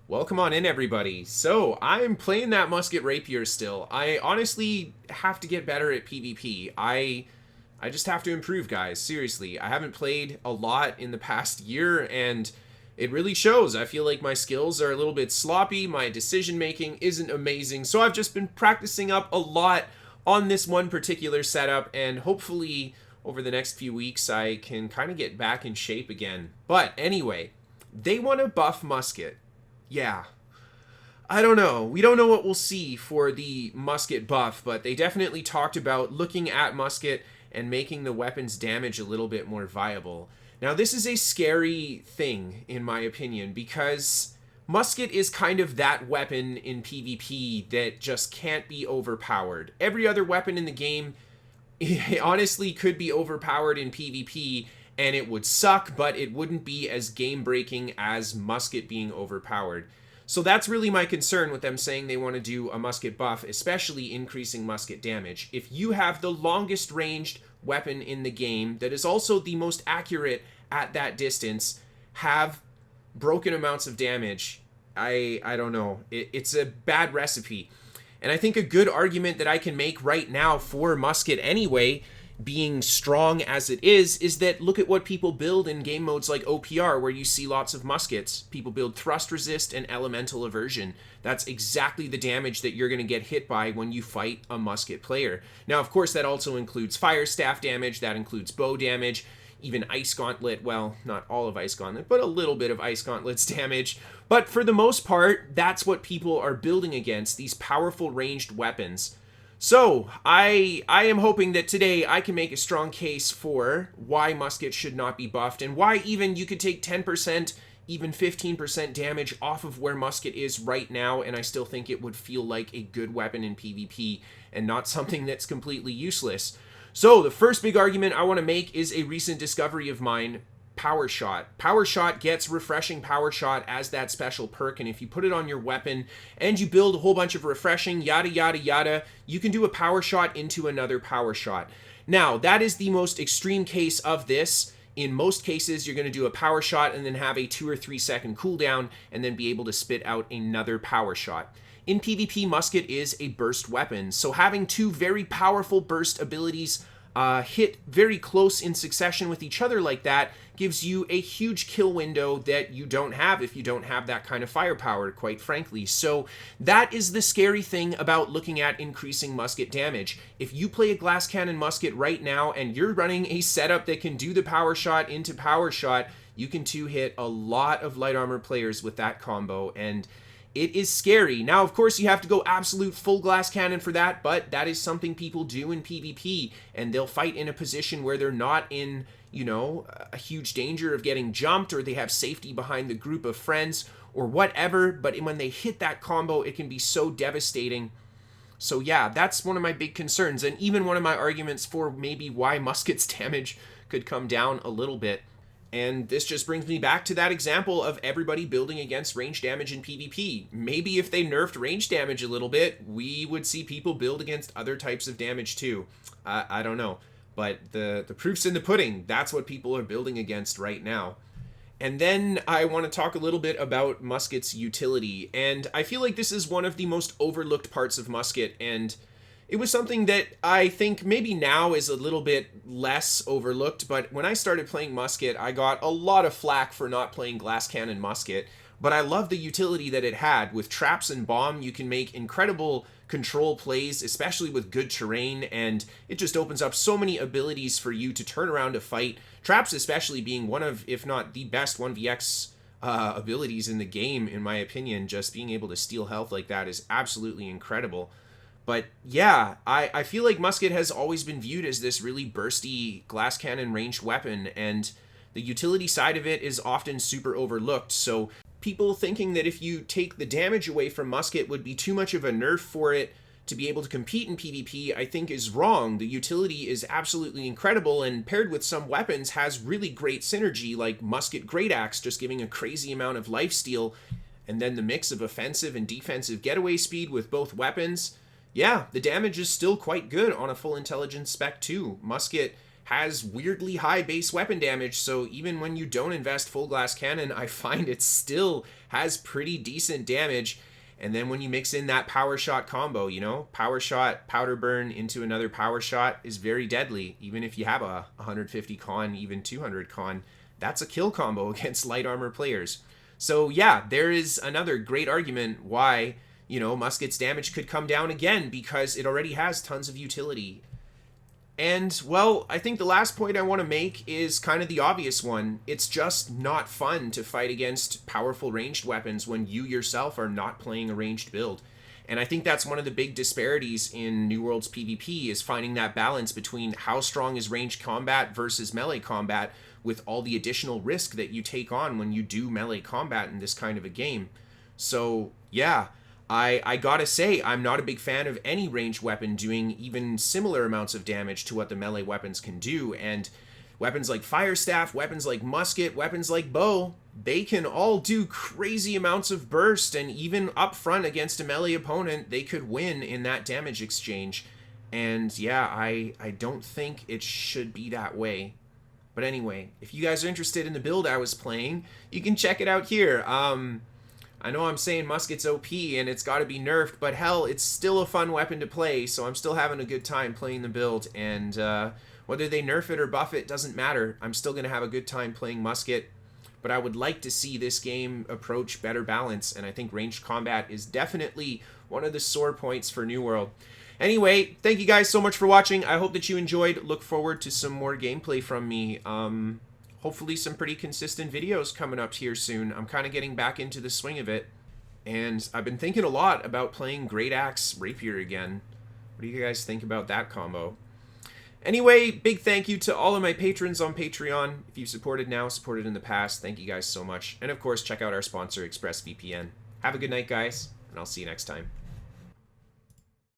Welcome on in, everybody. So, I'm playing that musket rapier still. I honestly have to get better at PvP. I just have to improve, guys. Seriously. I haven't played a lot in the past year, and it really shows. I feel like my skills are a little bit sloppy, my decision making isn't amazing, so I've just been practicing up a lot on this one particular setup, and hopefully over the next few weeks I can kind of get back in shape again. But anyway, they want to buff musket. Yeah. I don't know. We don't know what we'll see for the musket buff, but they definitely talked about looking at musket and making the weapon's damage a little bit more viable. Now, this is a scary thing, in my opinion, because musket is kind of that weapon in PvP that just can't be overpowered. Every other weapon in the game honestly could be overpowered in PvP, and it would suck, but it wouldn't be as game-breaking as musket being overpowered. So that's really my concern with them saying they want to do a musket buff, especially increasing musket damage. If you have the longest ranged weapon in the game that is also the most accurate at that distance, have broken amounts of damage, I don't know. It's a bad recipe. And I think a good argument that I can make right now for musket anyway, being strong as it is that look at what people build in game modes like OPR, where you see lots of muskets. People build thrust resist and elemental aversion. That's exactly the damage that you're going to get hit by when you fight a musket player. Now, of course, that also includes fire staff damage, that includes bow damage, even Ice Gauntlet, well, not all of Ice Gauntlet, but a little bit of Ice Gauntlet's damage. But for the most part, that's what people are building against, these powerful ranged weapons. So, I am hoping that today I can make a strong case for why musket should not be buffed, and why even you could take 10%, even 15% damage off of where musket is right now, and I still think it would feel like a good weapon in PvP, and not something that's completely useless. So, the first big argument I want to make is a recent discovery of mine, Power Shot. Power Shot gets Refreshing Power Shot as that special perk, and if you put it on your weapon and you build a whole bunch of refreshing, yada yada yada, you can do a Power Shot into another Power Shot. Now, that is the most extreme case of this. In most cases, you're going to do a Power Shot and then have a 2 or 3 second cooldown and then be able to spit out another Power Shot. In PvP, musket is a burst weapon, so having two very powerful burst abilities hit very close in succession with each other like that gives you a huge kill window that you don't have if you don't have that kind of firepower, quite frankly. So that is the scary thing about looking at increasing musket damage. If you play a glass cannon musket right now and you're running a setup that can do the power shot into power shot, you can two-hit a lot of light armor players with that combo, and it is scary. Now, of course, you have to go absolute full glass cannon for that, but that is something people do in PvP, and they'll fight in a position where they're not in, you know, a huge danger of getting jumped, or they have safety behind the group of friends, or whatever, but when they hit that combo, it can be so devastating. So yeah, that's one of my big concerns, and even one of my arguments for maybe why musket's damage could come down a little bit. And this just brings me back to that example of everybody building against range damage in PvP. Maybe if they nerfed range damage a little bit, we would see people build against other types of damage too. I don't know. But the proof's in the pudding. That's what people are building against right now. And then I want to talk a little bit about musket's utility. And I feel like this is one of the most overlooked parts of musket, and it was something that I think maybe now is a little bit less overlooked, but when I started playing musket, I got a lot of flack for not playing glass cannon musket, but I love the utility that it had. With traps and bomb, you can make incredible control plays, especially with good terrain, and it just opens up so many abilities for you to turn around a fight. Traps especially being one of, if not the best 1vx abilities in the game, in my opinion. Just being able to steal health like that is absolutely incredible. But yeah, I feel like musket has always been viewed as this really bursty glass cannon ranged weapon, and the utility side of it is often super overlooked. So people thinking that if you take the damage away from musket would be too much of a nerf for it to be able to compete in PvP, I think is wrong. The utility is absolutely incredible, and paired with some weapons has really great synergy, like musket great axe just giving a crazy amount of lifesteal, and then the mix of offensive and defensive getaway speed with both weapons. Yeah, the damage is still quite good on a full intelligence spec too. Musket has weirdly high base weapon damage, so even when you don't invest full glass cannon, I find it still has pretty decent damage. And then when you mix in that power shot combo, you know, power shot, powder burn into another power shot is very deadly. Even if you have a 150 con, even 200 con, that's a kill combo against light armor players. So yeah, there is another great argument why, you know, Musket's damage could come down again, because it already has tons of utility. And, well, I think the last point I want to make is kind of the obvious one. It's just not fun to fight against powerful ranged weapons when you yourself are not playing a ranged build. And I think that's one of the big disparities in New World's PvP, is finding that balance between how strong is ranged combat versus melee combat, with all the additional risk that you take on when you do melee combat in this kind of a game. So, yeah. I gotta say, I'm not a big fan of any ranged weapon doing even similar amounts of damage to what the melee weapons can do, and weapons like Fire Staff, weapons like Musket, weapons like Bow, they can all do crazy amounts of burst, and even up front against a melee opponent, they could win in that damage exchange. And yeah, I don't think it should be that way. But anyway, if you guys are interested in the build I was playing, you can check it out here. I know I'm saying Musket's OP and it's got to be nerfed, but hell, it's still a fun weapon to play, so I'm still having a good time playing the build, and whether they nerf it or buff it doesn't matter. I'm still going to have a good time playing Musket, but I would like to see this game approach better balance, and I think ranged combat is definitely one of the sore points for New World. Anyway, thank you guys so much for watching. I hope that you enjoyed. Look forward to some more gameplay from me. Hopefully some pretty consistent videos coming up here soon. I'm kind of getting back into the swing of it. And I've been thinking a lot about playing Great Axe Rapier again. What do you guys think about that combo? Anyway, big thank you to all of my patrons on Patreon. If you've supported now, supported in the past, thank you guys so much. And of course, check out our sponsor, ExpressVPN. Have a good night, guys, and I'll see you next time.